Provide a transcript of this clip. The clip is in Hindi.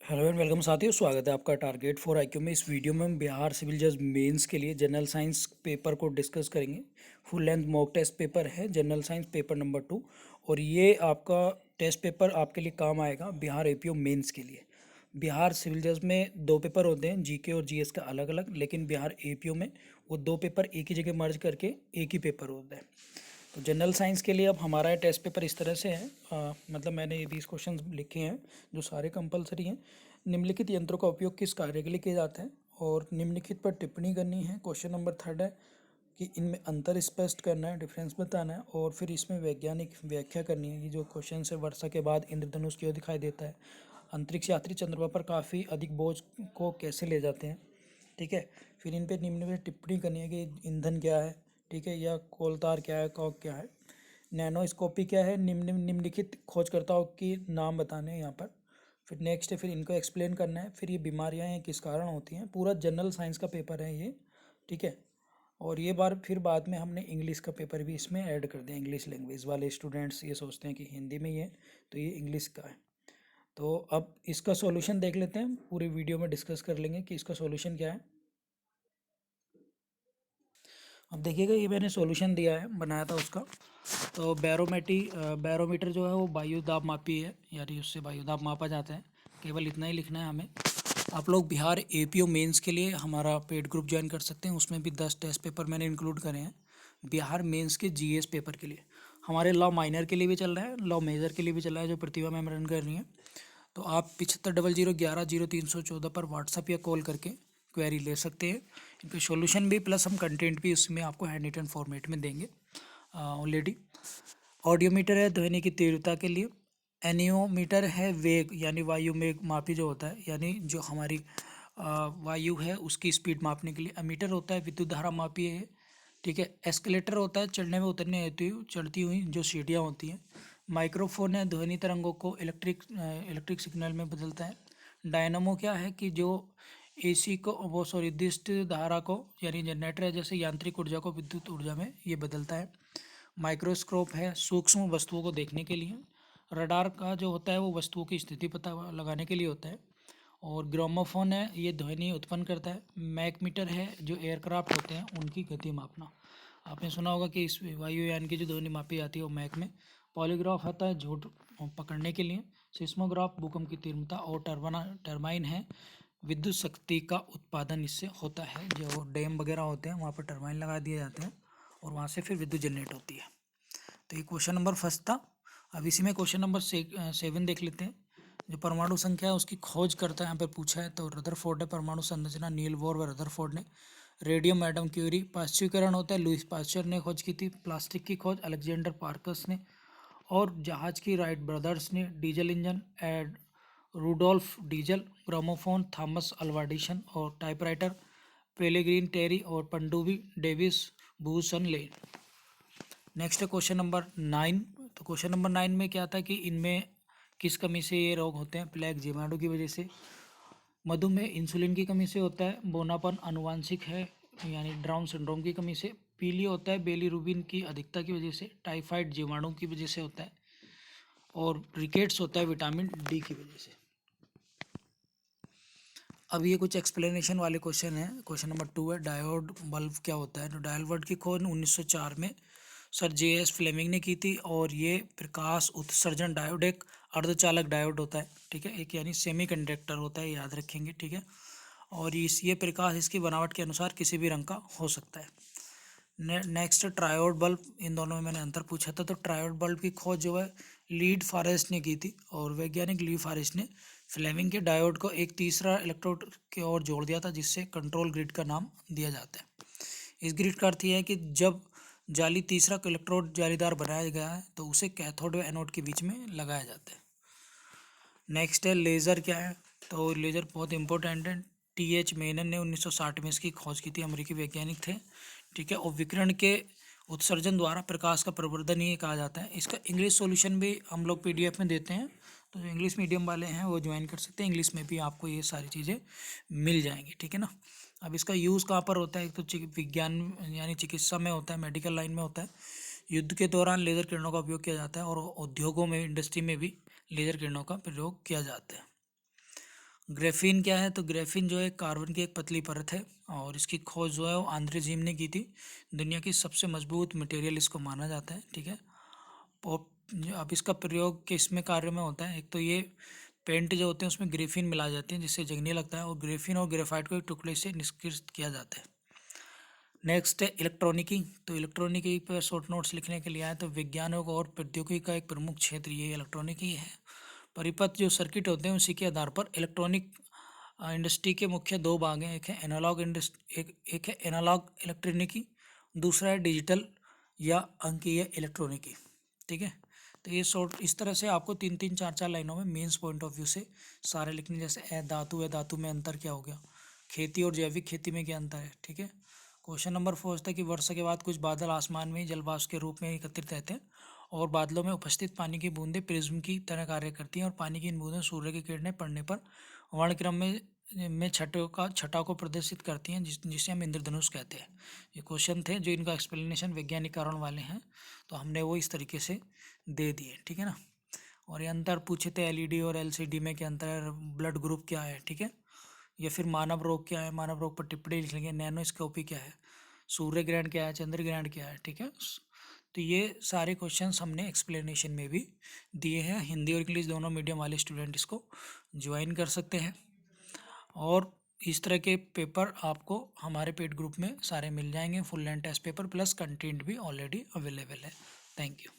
हेलो एंड वेलकम साथियों, स्वागत है आपका टारगेट फॉर आईक्यू में। इस वीडियो में हम बिहार सिविल जज मेंस के लिए जनरल साइंस पेपर को डिस्कस करेंगे। Full length mock test paper है जनरल साइंस पेपर नंबर 2। और ये आपका टेस्ट पेपर आपके लिए काम आएगा बिहार एपीओ मेंस के लिए। बिहार सिविल जज में दो पेपर होते हैं, जीके और जीएस का अलग अलग, लेकिन बिहार एपीओ में वो दो पेपर एक ही जगह मर्ज करके एक ही पेपर होता है। तो जनरल साइंस के लिए अब हमारा टेस्ट पेपर इस तरह से है। मतलब मैंने ये 20 क्वेश्चन लिखे हैं जो सारे कंपलसरी हैं। निम्नलिखित यंत्रों का उपयोग किस कार्य के लिए किया जाता है और निम्नलिखित पर टिप्पणी करनी है। क्वेश्चन नंबर 3 है कि इनमें अंतर स्पष्ट करना है, डिफरेंस बताना है और फिर इसमें वैज्ञानिक व्याख्या करनी है कि जो क्वेश्चन से वर्षा के बाद इंद्रधनुष क्यों दिखाई देता है, अंतरिक्ष यात्री चंद्रमा पर काफ़ी अधिक बोझ को कैसे ले जाते हैं। ठीक है, फिर इन पे निम्न में टिप्पणी करनी है कि ईंधन क्या है, ठीक है, या कोलतार क्या है, कॉक क्या है, नैनोस्कोपी क्या है, निम्नलिखित खोजकर्ताओं के नाम बताने हैं यहाँ पर। फिर नेक्स्ट है, फिर इनको एक्सप्लेन करना है, फिर ये बीमारियाँ हैं किस कारण होती हैं। पूरा जनरल साइंस का पेपर है ये, ठीक है। और ये बार फिर बाद में हमने इंग्लिश का पेपर भी इसमें ऐड कर दिया। इंग्लिश लैंग्वेज वाले स्टूडेंट्स ये सोचते हैं कि हिंदी में ही है, तो ये इंग्लिश का है। तो अब इसका सॉल्यूशन देख लेते हैं, पूरे वीडियो में डिस्कस कर लेंगे कि इसका सॉल्यूशन क्या है। अब देखिएगा, ये मैंने सॉल्यूशन दिया है, बनाया था उसका। तो बैरोमीटर जो है वो वायु दाब मापी है, यानी उससे वायु दाब मापा जाता है। केवल इतना ही लिखना है हमें। आप लोग बिहार एपीओ मेंस के लिए हमारा पेड ग्रुप ज्वाइन कर सकते हैं, उसमें भी 10 टेस्ट पेपर मैंने इंक्लूड करे हैं। बिहार मेंस के जीएस पेपर के लिए हमारे लॉ माइनर के लिए भी चल रहा है, लॉ मेजर के लिए भी चल रहा है, जो प्रतिभा मैम रन कर रही हैं। तो आप 7500110314 पर व्हाट्सअप या कॉल करके क्वेरी ले सकते हैं। इनके सॉल्यूशन भी प्लस हम कंटेंट भी उसमें आपको हैंड रिटन फॉर्मेट में देंगे ऑलरेडी। ऑडियोमीटर है ध्वनि की तीव्रता के लिए। एनियोमीटर है वेग यानी वायु में मापी जो होता है, यानी जो हमारी वायु है उसकी स्पीड मापने के लिए। अमीटर होता है विद्युत धारा मापी है, ठीक है। एस्केलेटर होता है चढ़ने में उतरने हेतु चढ़ती हुई जो सीढ़ियाँ होती हैं। माइक्रोफोन है ध्वनि तरंगों को इलेक्ट्रिक सिग्नल में बदलता है। डायनामो क्या है कि जो एसी को वो सॉरी निर्दिष्ट धारा को, यानी जनरेटर है जैसे यांत्रिक ऊर्जा को विद्युत ऊर्जा में ये बदलता है। माइक्रोस्कोप है सूक्ष्म वस्तुओं को देखने के लिए। रडार का जो होता है वो वस्तुओं की स्थिति पता लगाने के लिए होता है। और ग्रामोफोन है ये ध्वनि उत्पन्न करता है। मैकमीटर है जो एयरक्राफ्ट होते हैं उनकी गति मापना। आपने सुना होगा कि इस वायुयान की जो ध्वनि मापी जाती है वो मैक में। पॉलीग्राफ होता है झूठ पकड़ने के लिए। सिस्मोग्राफ भूकंप की तीव्रता। और टर्बाइन है विद्युत शक्ति का उत्पादन इससे होता है। जो डैम वगैरह होते हैं वहाँ पर टर्बाइन लगा दिए जाते हैं और वहाँ से फिर विद्युत जनरेट होती है। तो ये क्वेश्चन नंबर फर्स्ट था। अब इसी में क्वेश्चन नंबर 7 देख लेते हैं। जो परमाणु संख्या है उसकी खोज करता है, यहाँ पे पूछा है। तो रदरफोर्ड है परमाणु संरचना, नील बोर व रदरफोर्ड ने। Radium Madam Curie. पाश्चुकरण होता है लुईस पाश्चर ने खोज की थी। प्लास्टिक की खोज अलेक्जेंडर पार्कस ने। और जहाज की राइट ब्रदर्स ने। डीजल इंजन एड Rudolf Diesel. Gramophone Thomas Alva Edison. और टाइपराइटर पेलेग्रीन टेरी और पनडुब्बी डेविस भूसन लेन। नेक्स्ट है क्वेश्चन नंबर 9। तो क्वेश्चन नंबर 9 में क्या था कि इनमें किस कमी से ये रोग होते हैं। प्लेग जीवाणु की वजह से। मधुमेह इंसुलिन की कमी से होता है। बोनापन अनुवांशिक है यानी डाउन सिंड्रोम की कमी से। पीलिया होता है बेलीरुबिन की अधिकता की वजह से। टाइफाइड जीवाणु की वजह से होता है। और रिकेट्स होता है विटामिन डी की वजह से। अब ये कुछ एक्सप्लेनेशन वाले क्वेश्चन है। क्वेश्चन नंबर 2 है डायोड बल्ब क्या होता है। तो डायोड बल्ब की खोज 1904 में सर जे.एस. फ्लेमिंग ने की थी। और ये प्रकाश उत्सर्जन डायोड एक अर्धचालक डायोड होता है, ठीक है, एक यानी सेमीकंडक्टर होता है, याद रखेंगे, ठीक है। और ये प्रकाश इसकी बनावट के अनुसार किसी भी रंग का हो सकता है। नेक्स्ट ट्रायोड बल्ब, इन दोनों में मैंने अंतर पूछा था। तो ट्रायोड बल्ब की खोज जो है लीड फॉरेस्ट ने की थी। और वैज्ञानिक ली फॉरेस्ट ने फ्लेमिंग के डायोड को एक तीसरा इलेक्ट्रोड की ओर जोड़ दिया था, जिससे कंट्रोल ग्रिड का नाम दिया जाता है। इस ग्रिड का अर्थ यह है कि जब जाली तीसरा इलेक्ट्रोड जालीदार बनाया गया है तो उसे कैथोड व एनोड के बीच में लगाया जाता है। नेक्स्ट है लेज़र क्या है। तो लेज़र बहुत इंपॉर्टेंट है। टी.एच. मेनन ने 1960 में इसकी खोज की थी, अमेरिकी वैज्ञानिक थे, ठीक है। और विकिरण के उत्सर्जन द्वारा प्रकाश का प्रवर्धन ये कहा जाता है। इसका इंग्लिश सॉल्यूशन भी हम लोग पीडीएफ में देते हैं, तो जो इंग्लिश मीडियम वाले हैं वो ज्वाइन कर सकते हैं। इंग्लिश में भी आपको ये सारी चीज़ें मिल जाएंगी, ठीक है ना। अब इसका यूज़ कहाँ पर होता है। एक तो विज्ञान यानी चिकित्सा में होता है, मेडिकल लाइन में होता है। युद्ध के दौरान लेज़र किरणों का उपयोग किया जाता है। और उद्योगों में, इंडस्ट्री में भी लेज़र किरणों का प्रयोग किया जाता है। ग्रेफीन क्या है? तो ग्रेफीन जो है कार्बन की एक पतली परत है और इसकी खोज जो है वो आंद्रे जीम ने की थी। दुनिया की सबसे मजबूत मटेरियल इसको माना जाता है, ठीक है। और अब इसका प्रयोग किस में कार्य में होता है? एक तो ये पेंट जो होते हैं उसमें ग्रेफीन मिला जाती है जिससे जंगने लगता है, और ग्रेफीन और ग्रेफाइट को एक टुकड़े से निष्क्रिय किया जाता है। नेक्स्ट है इलेक्ट्रॉनिकी। तो इलेक्ट्रॉनिकी पर शॉर्ट नोट्स लिखने के लिए आए तो विज्ञान और प्रौद्योगिकी का एक प्रमुख क्षेत्र ये इलेक्ट्रॉनिकी है। परिपथ जो सर्किट होते हैं उसी के आधार पर इलेक्ट्रॉनिक इंडस्ट्री के मुख्य दो भाग हैं। एक है एनालॉग एक है एनालॉग इलेक्ट्रॉनिकी, दूसरा है डिजिटल या अंकीय इलेक्ट्रॉनिकी, ठीक है। तो ये शॉर्ट इस तरह से आपको 3-3 4-4 लाइनों में मेंस पॉइंट ऑफ व्यू से सारे लिखने, जैसे धातु है, धातु में अंतर क्या हो गया, खेती और जैविक खेती में क्या अंतर है, ठीक है। क्वेश्चन नंबर 4 था कि वर्षा के बाद कुछ बादल आसमान में जलवाष्प के रूप में एकत्रित रहते हैं और बादलों में उपस्थित पानी की बूंदें प्रिज्म की तरह कार्य करती हैं और पानी की इन बूंदें सूर्य की किरणें पड़ने पर वर्णक्रम में छटा को प्रदर्शित करती हैं जिसे हम इंद्रधनुष कहते हैं। ये क्वेश्चन थे जो इनका एक्सप्लेनेशन वैज्ञानिक कारण वाले हैं, तो हमने वो इस तरीके से दे दिए, ठीक है ना। और ये अंतर पूछे थे एलईडी और एलसीडी में क्या अंतर है, ब्लड ग्रुप क्या है, ठीक है। या फिर मानव रोग क्या है, मानव रोग पर टिप्पणी लिख लेंगे, नैनोस्कोपी क्या है, सूर्य ग्रहण क्या है, चंद्र ग्रहण क्या है, ठीक है। तो ये सारे क्वेश्चंस हमने एक्सप्लेनेशन में भी दिए हैं। हिंदी और इंग्लिश दोनों मीडियम वाले स्टूडेंट इसको ज्वाइन कर सकते हैं। और इस तरह के पेपर आपको हमारे पेड ग्रुप में सारे मिल जाएंगे, full length test paper plus content भी ऑलरेडी अवेलेबल है। Thank you.